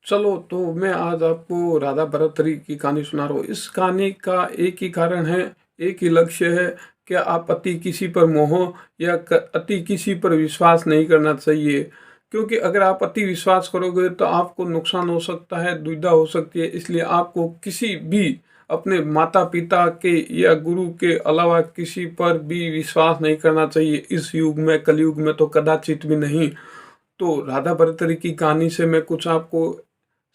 चलो तो मैं आज आपको राधा भरतरी की कहानी सुना रहा हूँ। इस कहानी का एक ही कारण है, एक ही लक्ष्य है कि आप अति किसी पर मोह या अति किसी पर विश्वास नहीं करना चाहिए। क्योंकि अगर आप अति विश्वास करोगे तो आपको नुकसान हो सकता है, दुविधा हो सकती है। इसलिए आपको किसी भी अपने माता पिता के या गुरु के अलावा किसी पर भी विश्वास नहीं करना चाहिए। इस युग में, कलयुग में तो कदाचित भी नहीं। तो राधा भरतरी की कहानी से मैं कुछ आपको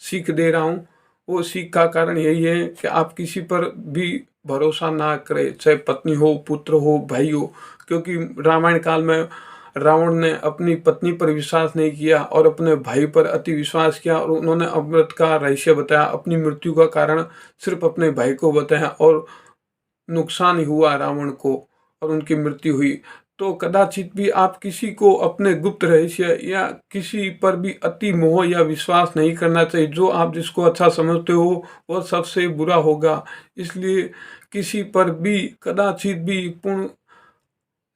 सीख दे रहा हूँ। वो सीख का कारण यही है कि आप किसी पर भी भरोसा ना करें, चाहे पत्नी हो, पुत्र हो, भाई हो। क्योंकि रामायण काल में रावण ने अपनी पत्नी पर विश्वास नहीं किया और अपने भाई पर अति विश्वास किया, और उन्होंने अमृत का रहस्य बताया, अपनी मृत्यु का कारण सिर्फ अपने भाई को बताया, और नुकसान ही हुआ रावण को और उनकी मृत्यु हुई। तो कदाचित भी आप किसी को अपने गुप्त रहस्य या किसी पर भी अति मोह या विश्वास नहीं करना चाहिए। जो आप जिसको अच्छा समझते हो वह सबसे बुरा होगा। इसलिए किसी पर भी कदाचित भी पूर्ण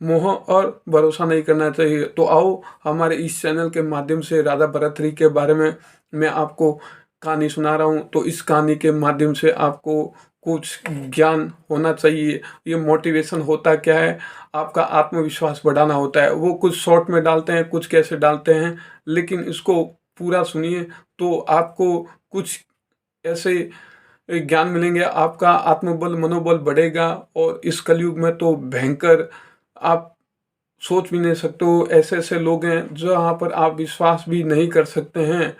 मोह और भरोसा नहीं करना चाहिए। तो आओ हमारे इस चैनल के माध्यम से राधा भरतरी के बारे में मैं आपको कहानी सुना रहा हूँ। तो इस कहानी के माध्यम से आपको कुछ ज्ञान होना चाहिए। ये मोटिवेशन होता क्या है, आपका आत्मविश्वास बढ़ाना होता है। वो कुछ शॉर्ट में डालते हैं, कुछ कैसे डालते हैं, लेकिन इसको पूरा सुनिए तो आपको कुछ ऐसे ज्ञान मिलेंगे, आपका आत्मबल मनोबल बढ़ेगा। और इस कलयुग में तो भयंकर, आप सोच भी नहीं सकते हो, ऐसे ऐसे लोग हैं जहाँ पर आप विश्वास भी नहीं कर सकते हैं।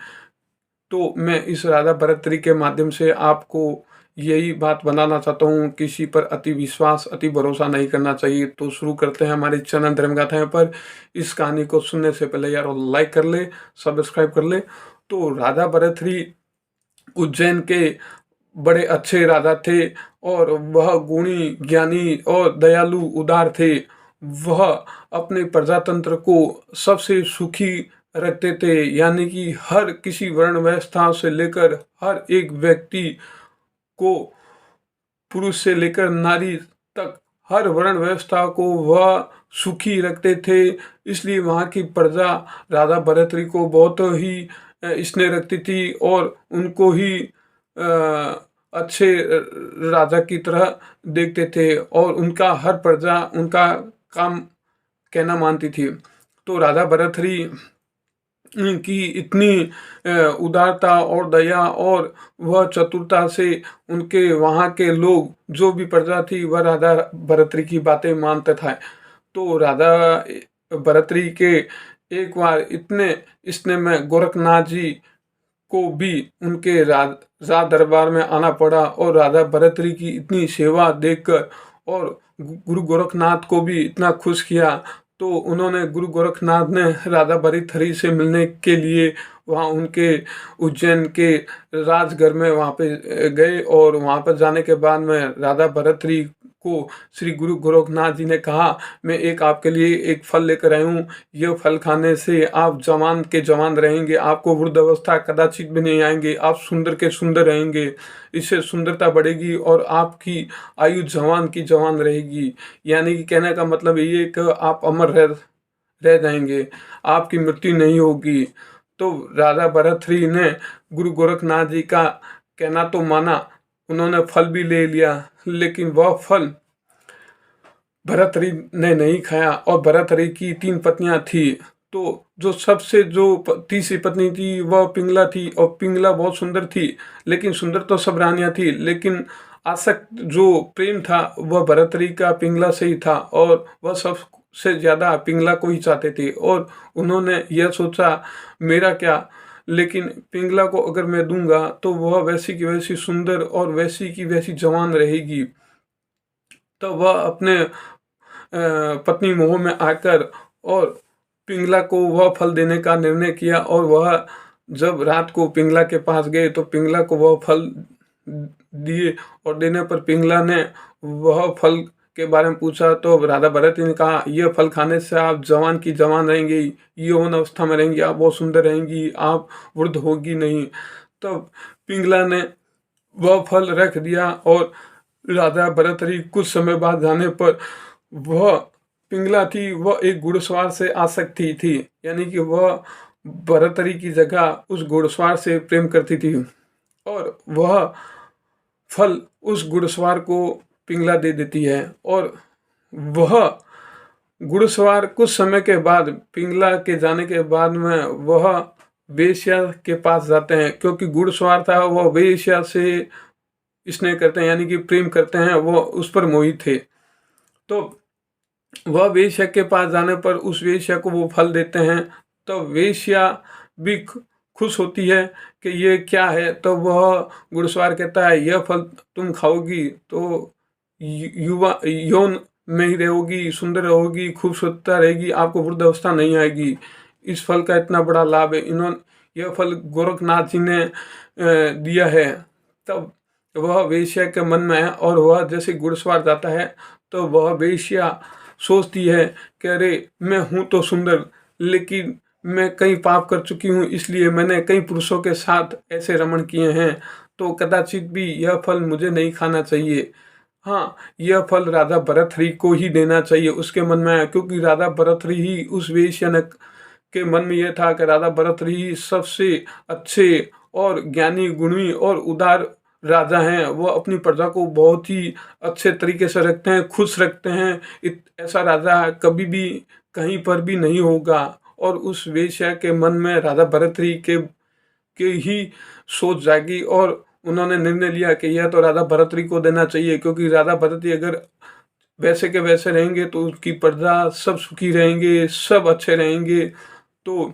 तो मैं इस राधा भरतरी के माध्यम से आपको यही बात बनाना चाहता हूँ, किसी पर अति विश्वास अति भरोसा नहीं करना चाहिए। तो शुरू करते हैं हमारे चैनल धर्मगाथाएं पर। इस कहानी को सुनने से पहले यार लाइक कर ले, सब्सक्राइब कर ले। तो राधा भरतरी उज्जैन के बड़े अच्छे राजा थे, और वह गुणी ज्ञानी और दयालु उदार थे। वह अपने प्रजातंत्र को सबसे सुखी रखते थे, यानी कि हर किसी वर्ण व्यवस्था से लेकर हर एक व्यक्ति को, पुरुष से लेकर नारी तक, हर वर्ण व्यवस्था को वह सुखी रखते थे। इसलिए वहाँ की प्रजा राधा भरतरी को बहुत ही स्नेह रखती थी, और उनको ही अच्छे राजा की तरह देखते थे, और उनका हर प्रजा उनका काम कहना मानती थी। तो राधा भरतरी की इतनी उदारता और दया और वह चतुरता से उनके वहाँ के लोग, जो भी प्रजा थी, वह राधा भरतरी की बातें मानते थे। तो राधा भरतरी के एक बार इतने इसने में गोरखनाथ जी को भी उनके राज दरबार में आना पड़ा, और राधा भरतरी की इतनी सेवा देखकर और गुरु गोरखनाथ को भी इतना खुश किया। तो उन्होंने, गुरु गोरखनाथ ने राधा भरतरी से मिलने के लिए वहाँ उनके उज्जैन के राजघर में वहाँ पे गए, और वहाँ पर जाने के बाद में राधा भरतरी को श्री गुरु गोरखनाथ जी ने कहा, मैं एक आपके लिए एक फल लेकर आया हूँ। यह फल खाने से आप जवान के जवान रहेंगे, आपको वृद्धावस्था कदाचित भी नहीं आएंगे, आप सुंदर के सुंदर रहेंगे, इससे सुंदरता बढ़ेगी और आपकी आयु जवान की जवान रहेगी। यानी कि कहने का मतलब ये है कि आप अमर रह जाएंगे, आपकी मृत्यु नहीं होगी। तो राधा भरतरी ने गुरु गोरखनाथ जी का कहना तो माना, उन्होंने फल भी ले लिया, लेकिन वह फल भरतरी ने नहीं खाया। और भरतरी की 3 पत्नियां थी। तो जो सबसे जो तीसरी पत्नी थी वह पिंगला थी, और पिंगला बहुत सुंदर थी। लेकिन सुंदर तो सब रानियां थी, लेकिन आसक्त जो प्रेम था वह भरतरी का पिंगला से ही था, और वह सबसे ज्यादा पिंगला को ही चाहते थे। और उन्होंने यह सोचा, मेरा क्या, लेकिन पिंगला को अगर मैं दूंगा तो वह वैसी की वैसी सुंदर और वैसी की वैसी जवान रहेगी। तो वह अपने पत्नी मोह में आकर और पिंगला को वह फल देने का निर्णय किया। और वह जब रात को पिंगला के पास गए तो पिंगला को वह फल दिए, और देने पर पिंगला ने वह फल के बारे में पूछा। तो राधा भरतरी ने कहा, यह फल खाने से आप जवान की जवान रहेंगे, यौवन अवस्था में रहेंगी, आप बहुत सुंदर रहेंगी, आप वृद्ध होगी नहीं। तब पिंगला ने वह फल रख दिया, और राधा भरतरी कुछ समय बाद जाने पर, वह पिंगला थी वह एक घुड़सवार से आसक्ति थी, यानी कि वह भर्तरी की जगह उस घुड़सवार से प्रेम करती थी और वह फल उस घुड़सवार को पिंगला दे देती है। और वह घुड़सवार कुछ समय के बाद, पिंगला के जाने के बाद में, वह वेश्या के पास जाते हैं, क्योंकि घुड़सवार था वह वेश्या से स्नेह करते हैं, यानी कि प्रेम करते हैं, वो उस पर मोहित थे। तो वह वेश्या के पास जाने पर उस वेश्या को वो फल देते हैं। तो वेश्या भी खुश होती है कि ये क्या है। तो वह घुड़सवार कहता है, यह फल तुम खाओगी तो युवा यौन में ही रहोगी, सुंदर रहोगी, खूबसूरत रहेगी, आपको वृद्धावस्था नहीं आएगी। इस फल का इतना बड़ा लाभ है, यह फल गोरखनाथ जी ने दिया है। तब वह वेश्या के मन में है और वह जैसे घुड़सवार जाता है तो वह वेश्या सोचती है कि अरे मैं हूँ तो सुंदर, लेकिन मैं कई पाप कर चुकी हूँ, इसलिए मैंने कई पुरुषों के साथ ऐसे रमण किए हैं, तो कदाचित भी यह फल मुझे नहीं खाना चाहिए। हाँ, यह फल राधा भर्तृहरि को ही देना चाहिए, उसके मन में आया, क्योंकि राधा भर्तृहरि ही उस वेश्या के मन में यह था कि राधा भर्तृहरि ही सबसे अच्छे और ज्ञानी, गुणी और उदार राजा हैं। वो अपनी प्रजा को बहुत ही अच्छे तरीके से रखते हैं, खुश रखते हैं। ऐसा राजा कभी भी कहीं पर भी नहीं होगा। और उस वेश्या के मन में राधा भर्तृहरि के ही सोच जागी और उन्होंने निर्णय लिया कि यह तो राधा भर्तृहरि को देना चाहिए, क्योंकि राधा भर्तृहरि अगर वैसे के वैसे रहेंगे तो उसकी प्रजा सब सुखी रहेंगे, सब अच्छे रहेंगे। तो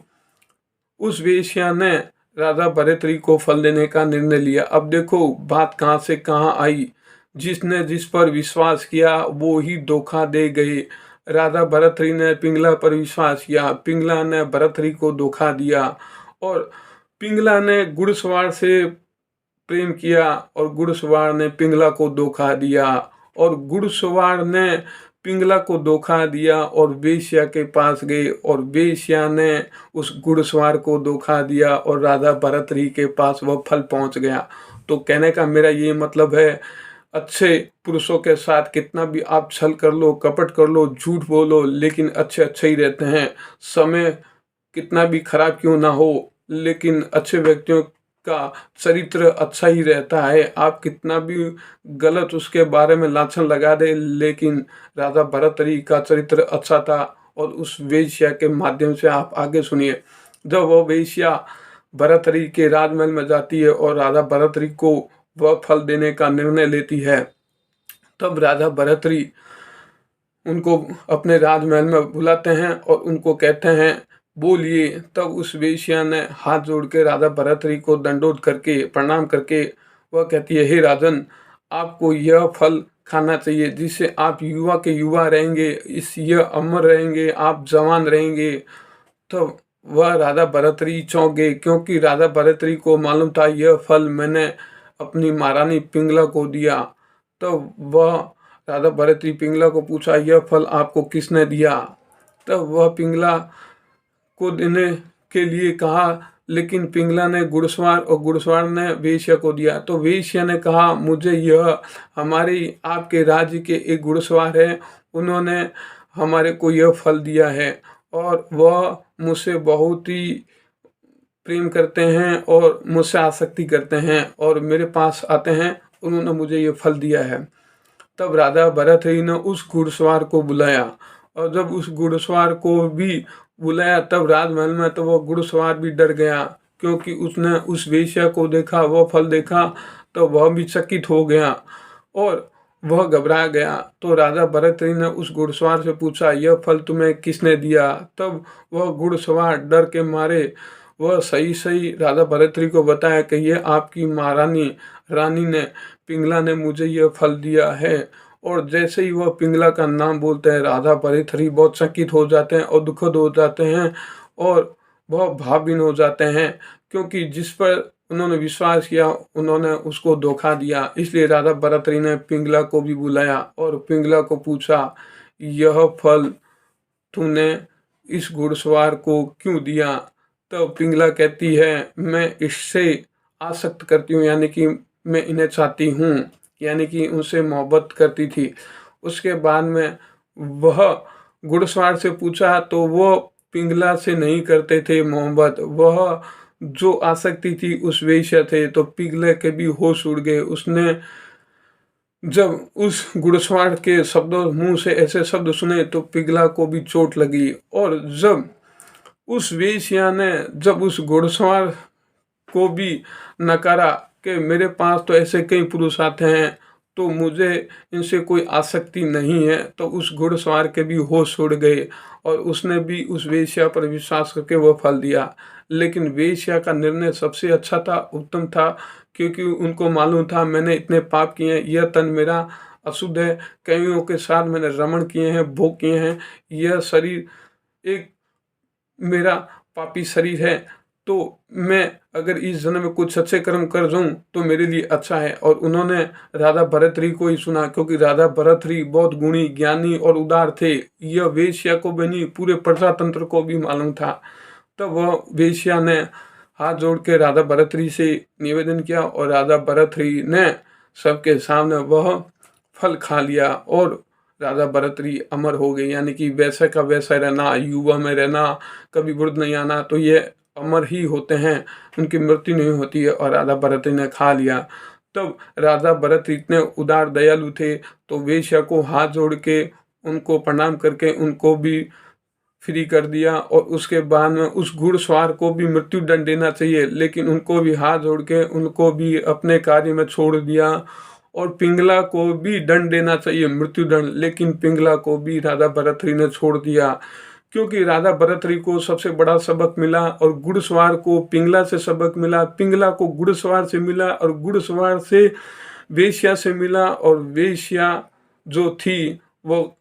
उस वेश्या ने राधा भर्तृहरि को फल देने का निर्णय लिया। अब देखो बात कहाँ से कहाँ आई। जिसने जिस पर विश्वास किया वो ही धोखा दे गए। राधा भर्तृहरि ने पिंगला पर विश्वास किया, पिंगला ने भर्तृहरि को धोखा दिया। और पिंगला ने घुड़सवार से प्रेम किया और घुड़सवार ने पिंगला को धोखा दिया। और घुड़सवार ने पिंगला को धोखा दिया और वेश्या के पास गए और वेश्या ने उस घुड़सवार को धोखा दिया और राधा भर्तृहरि के पास वह फल पहुंच गया। तो कहने का मेरा ये मतलब है, अच्छे पुरुषों के साथ कितना भी आप छल कर लो, कपट कर लो, झूठ बोलो, लेकिन अच्छे अच्छे ही रहते हैं। समय कितना भी खराब क्यों ना हो, लेकिन अच्छे व्यक्तियों का चरित्र अच्छा ही रहता है। आप कितना भी गलत उसके बारे में लाछन लगा दे, लेकिन राधा भर्तृहरि का चरित्र अच्छा था। और उस वेश्या के माध्यम से आप आगे सुनिए। जब वो वेश्या भर्तृहरि के राजमहल में जाती है और राधा भर्तृहरि को वह फल देने का निर्णय लेती है, तब राधा भर्तृहरि उनको अपने राजमहल में बुलाते हैं और उनको कहते हैं, बोलिए। तब उस वेश्या ने हाथ जोड़ के राधा भर्तृहरि को दंडोत करके प्रणाम करके वह कहती है, हे राजन, आपको यह फल खाना चाहिए, जिससे आप युवा के युवा रहेंगे, इस यह अमर रहेंगे, आप जवान रहेंगे। तो वह राधा भर्तृहरि चौंक गए, क्योंकि राधा भर्तृहरि को मालूम था यह फल मैंने अपनी महारानी पिंगला को दिया। तो वह राधा भर्तृहरि पिंगला को पूछा, यह फल आपको किसने दिया? तब वह पिंगला को देने के लिए कहा, लेकिन पिंगला ने घुड़सवार और घुड़सवार ने वेश्या को दिया। तो वेश्या ने कहा, मुझे यह हमारी आपके राज्य के एक घुड़सवार है, उन्होंने हमारे को यह फल दिया है और वह मुझसे बहुत ही प्रेम करते हैं और मुझसे आसक्ति करते हैं और मेरे पास आते हैं, उन्होंने मुझे ये फल दिया है। तब राधा भर्तृहरि ने उस घुड़सवार को बुलाया और जब उस घुड़सवार को भी बुलाया तब राजमहल में तो वह घुड़सवार भी डर गया, क्योंकि उसने उस वेश्या को देखा, वह फल देखा, तो वह भी चकित हो गया और वह घबरा गया। तो राजा भर्तृहरि ने उस घुड़सवार से पूछा, यह फल तुम्हें किसने दिया? तब वह घुड़सवार डर के मारे वह सही सही राजा भर्तृहरि को बताया कि यह आपकी महारानी रानी ने, पिंगला ने मुझे यह फल दिया है। और जैसे ही वह पिंगला का नाम बोलते हैं, राधा भर्तृहरि बहुत चकित हो जाते हैं और दुखद हो जाते हैं और बहुत भावहीन हो जाते हैं, क्योंकि जिस पर उन्होंने विश्वास किया उन्होंने उसको धोखा दिया। इसलिए राधा भर्तृहरि ने पिंगला को भी बुलाया और पिंगला को पूछा, यह फल तूने इस घुड़सवार को क्यों दिया? तो पिंगला कहती है, मैं इससे आसक्त करती हूँ, यानी कि मैं इन्हें चाहती हूँ, यानी कि उनसे मोहब्बत करती थी। उसके बाद में वह घुड़सवार से पूछा तो वो पिंगला से नहीं करते थे मोहब्बत, वह जो आसक्ति थी उस वेश्या थे, तो पिघले के भी होश उड़ गए। उसने जब उस घुड़सवार के शब्दों मुंह से ऐसे शब्द सुने तो पिघला को भी चोट लगी। और जब उस वेश्या ने जब उस घुड़सवार को भी नकारा कि मेरे पास तो ऐसे कई पुरुष आते हैं, तो मुझे इनसे कोई आसक्ति नहीं है, तो उस घुड़सवार के भी होश उड़ गए और उसने भी उस वेश्या पर विश्वास करके वह फल दिया। लेकिन वेश्या का निर्णय सबसे अच्छा था, उत्तम था, क्योंकि उनको मालूम था मैंने इतने पाप किए हैं, यह तन मेरा अशुद्ध है, कईयों के साथ मैंने रमण किए हैं, भोग किए हैं, यह शरीर एक मेरा पापी शरीर है, तो मैं अगर इस जन्म में कुछ अच्छे कर्म कर जाऊं तो मेरे लिए अच्छा है। और उन्होंने राधा भरतरी को ही सुना, क्योंकि राधा भरतरी बहुत गुणी, ज्ञानी और उदार थे। यह वेश्या को भी नहीं, पूरे प्रजातंत्र को भी मालूम था। तब वह वेश्या ने हाथ जोड़ के राधा भरतरी से निवेदन किया और राधा भरतरी ने सबके सामने वह फल खा लिया और राधा भरतरी अमर हो गई। यानी कि वैसे का वैसा रहना, युवा में रहना, कभी वृद्ध नहीं आना, तो ये अमर ही होते हैं, उनकी मृत्यु नहीं होती है। और राधा भरतरी ने खा लिया। तब राधा भरत इतने उदार दयालु थे, तो वेश्या को हाथ जोड़ के उनको प्रणाम करके उनको भी फ्री कर दिया। और उसके बाद में उस घुड़सवार को भी मृत्यु दंड देना चाहिए, लेकिन उनको भी हाथ जोड़ के उनको भी अपने कार्य में छोड़ दिया। और पिंगला को भी दंड देना चाहिए, मृत्यु दंड, लेकिन पिंगला को भी राधा भरतरी ने छोड़ दिया, क्योंकि राधा भरतरी को सबसे बड़ा सबक मिला और घुड़सवार को पिंगला से सबक मिला, पिंगला को घुड़सवार से मिला और घुड़सवार से वेश्या से मिला। और वेश्या जो थी वो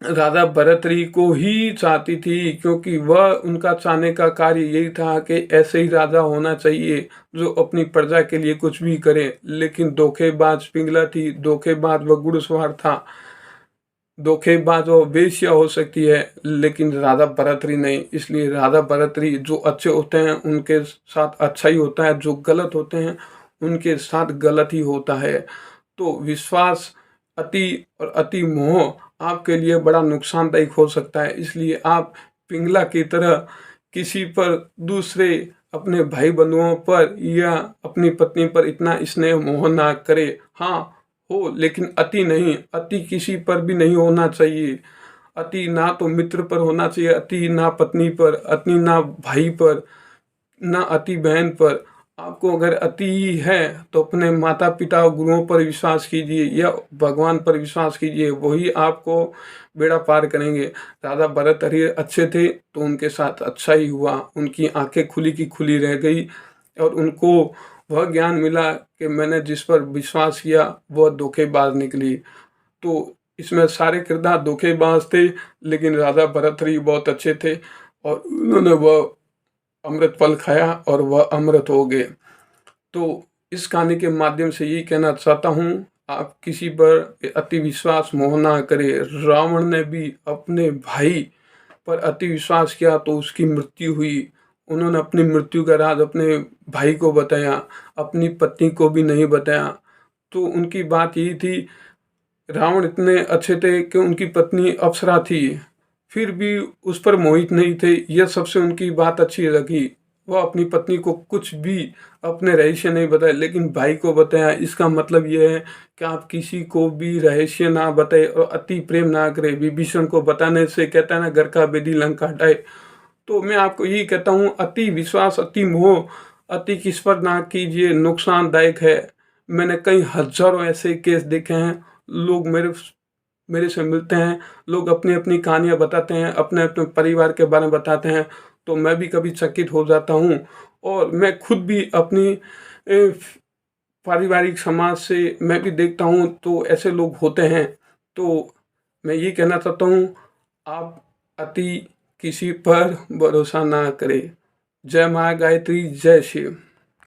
राधा भरतरी को ही चाहती थी, क्योंकि वह उनका चाहने का कार्य यही था कि ऐसे ही राजा होना चाहिए जो अपनी प्रजा के लिए कुछ भी करे। लेकिन धोखेबाज पिंगला थी, धोखेबाज वह घुड़सवार था, धोखेबाज वो वेश्या हो सकती है, लेकिन राधा भरतरी नहीं। इसलिए राधा भरतरी जो अच्छे होते हैं उनके साथ अच्छा ही होता है, जो गलत होते हैं उनके साथ गलत ही होता है। तो विश्वास अति और अति मोह आपके लिए बड़ा नुकसानदायक हो सकता है। इसलिए आप पिंगला की तरह किसी पर, दूसरे अपने भाई बंधुओं पर या अपनी पत्नी पर इतना स्नेह मोह ना करे। हाँ हो, लेकिन अति नहीं, अति किसी पर भी नहीं होना चाहिए। अति ना तो मित्र पर होना चाहिए, अति ना पत्नी पर, अति ना भाई पर, ना अति बहन पर। आपको अगर अति ही है तो अपने माता पिता और गुरुओं पर विश्वास कीजिए या भगवान पर विश्वास कीजिए, वही आपको बेड़ा पार करेंगे। राधा भरतरी अच्छे थे तो उनके साथ अच्छा ही हुआ, उनकी आंखें खुली की खुली रह गई और उनको वह ज्ञान मिला कि मैंने जिस पर विश्वास किया वह धोखेबाज निकली। तो इसमें सारे किरदार धोखेबाज थे, लेकिन राधा भरतरी बहुत अच्छे थे और उन्होंने वह अमृत फल खाया और वह अमृत हो गए। तो इस कहानी के माध्यम से यही कहना चाहता हूँ, आप किसी पर अति विश्वास मोह ना करें। रावण ने भी अपने भाई पर अति विश्वास किया तो उसकी मृत्यु हुई। उन्होंने अपनी मृत्यु का राज अपने भाई को बताया, अपनी पत्नी को भी नहीं बताया। तो उनकी बात यही थी, रावण इतने अच्छे थे कि उनकी पत्नी अप्सरा थी, फिर भी उस पर मोहित नहीं थे। यह सबसे उनकी बात अच्छी लगी। वह अपनी पत्नी को कुछ भी अपने रहस्य नहीं बताए, लेकिन भाई को बताया। इसका मतलब यह है कि आप किसी को भी रहस्य ना बताए और अति प्रेम ना करें। विभीषण को बताने से कहता है ना, घर का बेदी लंका हटाए। तो मैं आपको यही कहता हूँ, अति विश्वास, अति मोह, अति किस पर ना कीजिए, नुकसानदायक है। मैंने कई हजारों ऐसे केस देखे हैं। लोग मेरे से मिलते हैं, लोग अपनी अपनी कहानियाँ बताते हैं, अपने अपने परिवार के बारे में बताते हैं, तो मैं भी कभी चकित हो जाता हूँ। और मैं खुद भी अपनी पारिवारिक समाज से मैं भी देखता हूँ, तो ऐसे लोग होते हैं। तो मैं ये कहना चाहता हूँ, आप अति किसी पर भरोसा ना करें। जय माँ गायत्री, जय शिव।